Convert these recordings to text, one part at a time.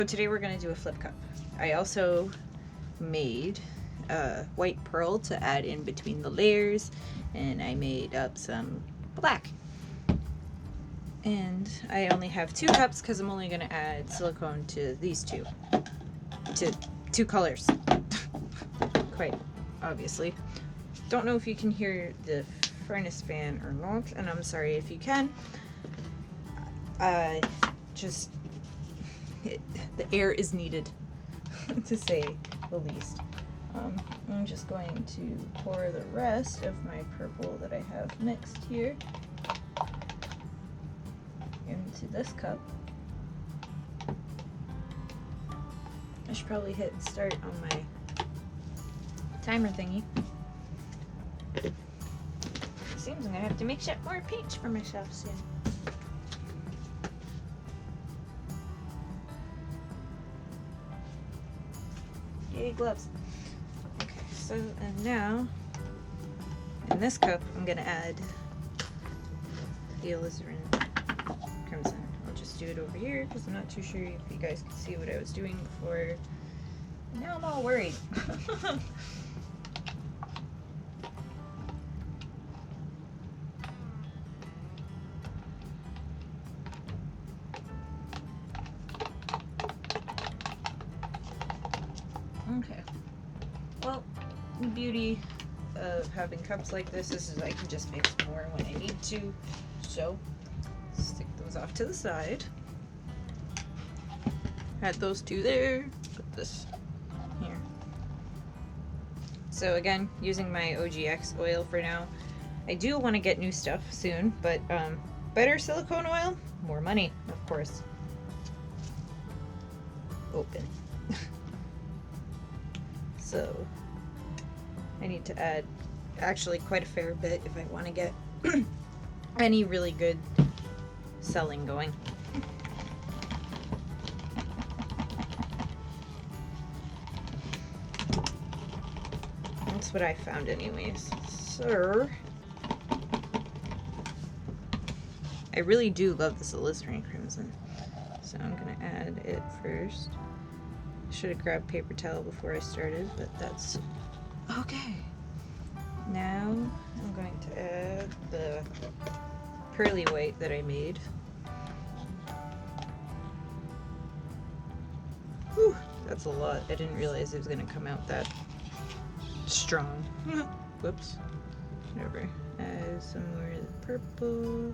So today we're going to do a flip cup. I also made white pearl to add in between the layers, and I made up some black. And I only have 2 cups because I'm only going to add silicone to these two colors. Quite obviously. Don't know if you can hear the furnace fan or not, and I'm sorry if you can. The air is needed, to say the least. I'm just going to pour the rest of my purple that I have mixed here into this cup. I should probably hit start on my timer thingy. Seems I'm gonna have to make more paint for myself soon. Yay, gloves. Okay, so and now in this cup I'm gonna add the alizarin crimson. I'll just do it over here because I'm not too sure if you guys can see what I was doing before. Now I'm all worried. Okay. Well, the beauty of having cups like this is I can just mix more when I need to. So, stick those off to the side. Add those 2 there. Put this here. So again, using my OGX oil for now. I do want to get new stuff soon, but better silicone oil, more money, of course. Open. So I need to add actually quite a fair bit if I want to get any really good selling going. That's what I found anyways. So I really do love this alizarin crimson. So I'm gonna add it first. Should have grabbed paper towel before I started, but that's okay. Now I'm going to add the pearly white that I made. Whew, that's a lot. I didn't realize it was going to come out that strong. Whoops. Whatever. Add some more of the purple.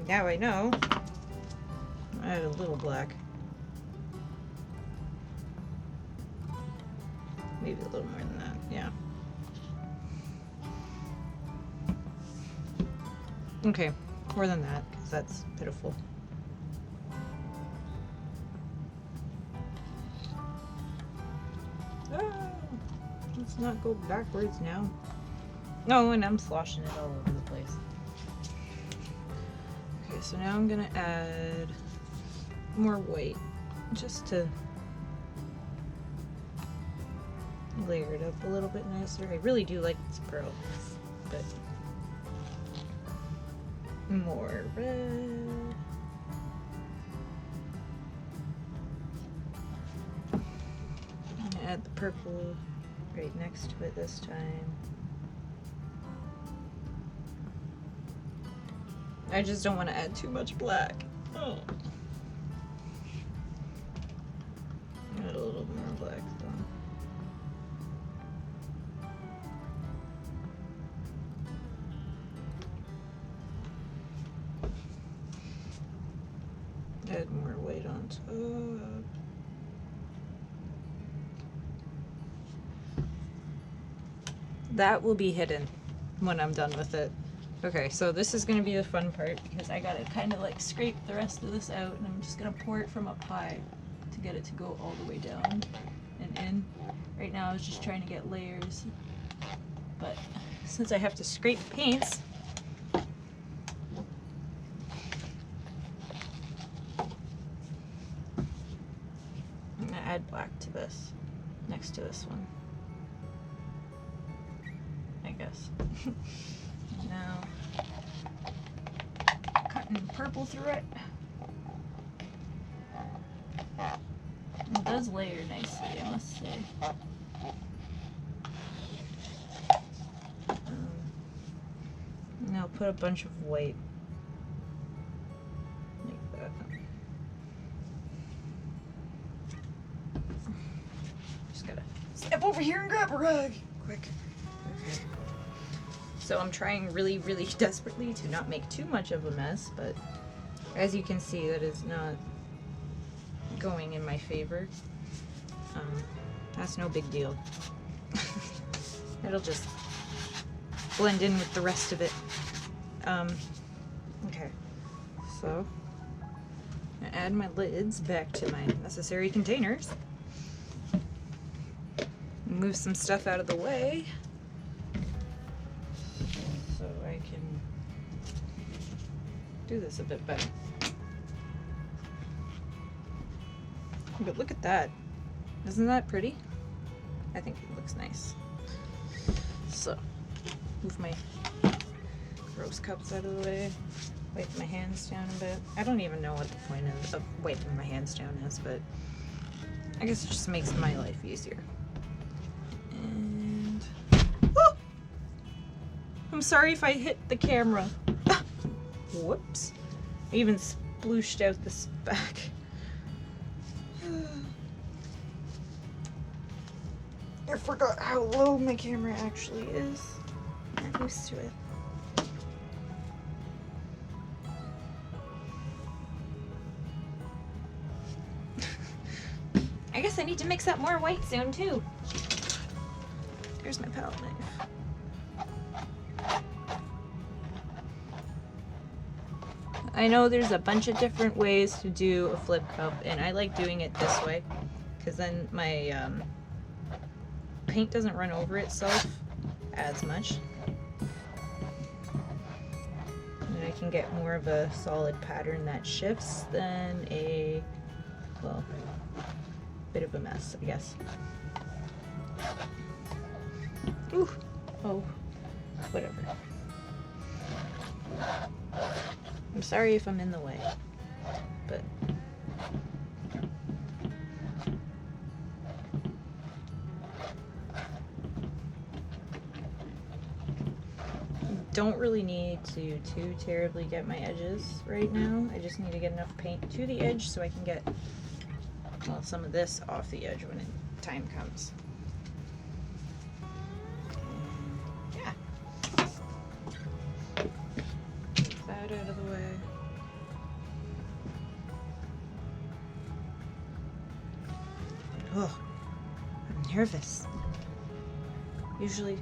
Now I know. Add a little black. Maybe a little more than that, yeah. Okay, more than that, because that's pitiful. Ah, let's not go backwards now. Oh, and I'm sloshing it all over the place. Okay, so now I'm gonna add more white, just to layer it up a little bit nicer. I really do like this pearl, but more red. I'm gonna add the purple right next to it this time. I just don't want to add too much black. Oh. Add a little more black though. Add more white on top. That will be hidden when I'm done with it. Okay, so this is going to be the fun part because I gotta kind of like scrape the rest of this out, and I'm just going to pour it from up high to get it to go all the way down and in. Right now I was just trying to get layers, but since I have to scrape paints, I'm going to add black to this, next to this one, I guess. Now and purple through it. It does layer nicely, I must say. And I'll put a bunch of white. Like that. Just gotta step over here and grab a rug. Quick. Okay. So I'm trying really, really desperately to not make too much of a mess, but as you can see, that is not going in my favor. That's no big deal. It'll just blend in with the rest of it. Okay, so I add my lids back to my necessary containers. Move some stuff out of the way so I can do this a bit better. But look at that. Isn't that pretty? I think it looks nice. So, move my gross cups out of the way. Wipe my hands down a bit. I don't even know what the point of wiping my hands down is, but I guess it just makes my life easier. And... oh! I'm sorry if I hit the camera. Whoops. I even splooshed out the back. I forgot how low my camera actually is. I'm used to it. I guess I need to mix up more white soon too. There's my palette knife. I know there's a bunch of different ways to do a flip cup, and I like doing it this way because then my paint doesn't run over itself as much, and I can get more of a solid pattern that shifts than a, well, bit of a mess, I guess. Ooh, oh, whatever. I'm sorry if I'm in the way, but don't really need to too terribly get my edges right now. I just need to get enough paint to the edge so I can get, well, some of this off the edge when time comes. Yeah. Get that out of the way. Oh, I'm nervous. Usually.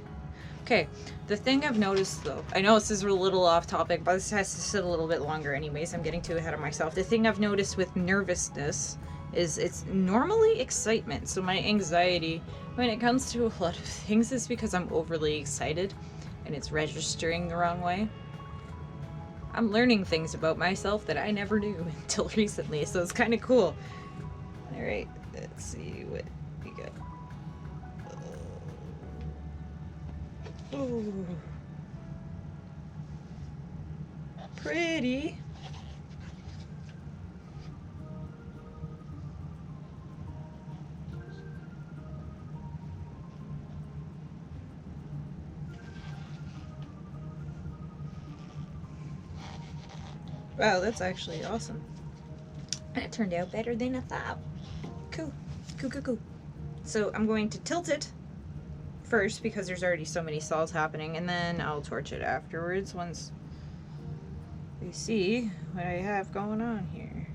Okay, the thing I've noticed though, I know this is a little off topic, but this has to sit a little bit longer anyways, I'm getting too ahead of myself. The thing I've noticed with nervousness is it's normally excitement. So my anxiety when it comes to a lot of things is because I'm overly excited and it's registering the wrong way. I'm learning things about myself that I never knew until recently, so it's kind of cool. Alright, let's see what we got. Ooh. Pretty. Wow, that's actually awesome. That turned out better than I thought. Cool. Cool, cool, cool. So I'm going to tilt it first because there's already so many sols happening, and then I'll torch it afterwards once we see what I have going on here.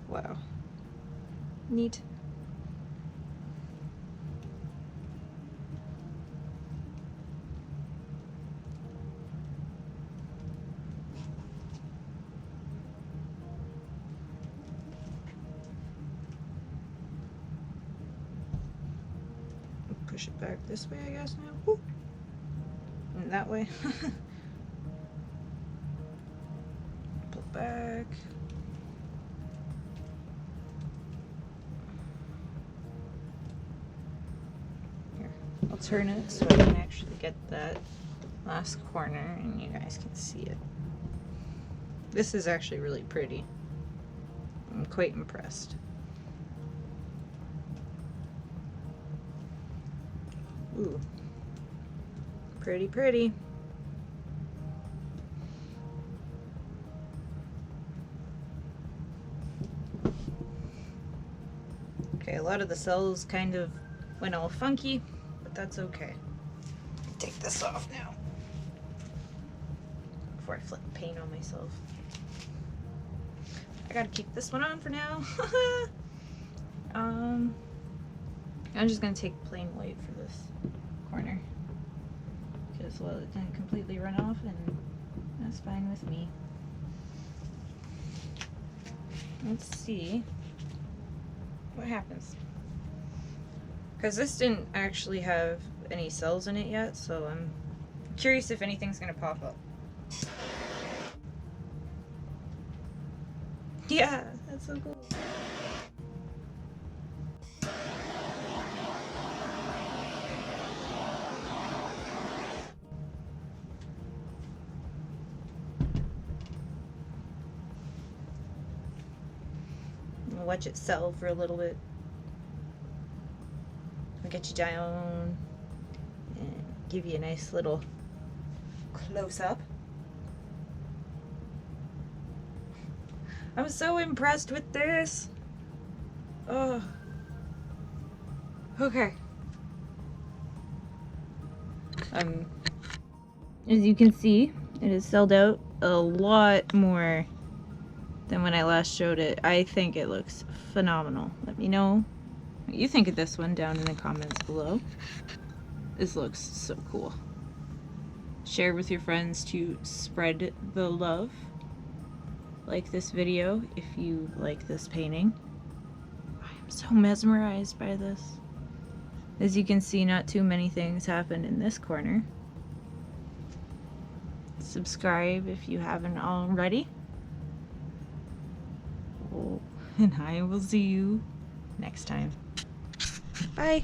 Wow. Neat. Push it back this way, I guess now. Woo. And that way. Pull back. Here. I'll turn it so I can actually get that last corner and you guys can see it. This is actually really pretty. I'm quite impressed. Ooh. Pretty, pretty. Okay, a lot of the cells kind of went all funky, but that's okay. Take this off now before I flip paint on myself. I gotta keep this one on for now. I'm just gonna take plain white for this corner because, well, it didn't completely run off, and that's fine with me. Let's see what happens, because this didn't actually have any cells in it yet, so I'm curious if anything's gonna pop up. Yeah, that's so cool. Watch it settle for a little bit. I'll get you down and give you a nice little close-up. I'm so impressed with this. Oh. Okay. As you can see, it is selled out a lot more than when I last showed it. I think it looks phenomenal. Let me know what you think of this one down in the comments below. This looks so cool. Share with your friends to spread the love. Like this video if you like this painting. I am so mesmerized by this. As you can see, not too many things happened in this corner. Subscribe if you haven't already. And I will see you next time. Bye.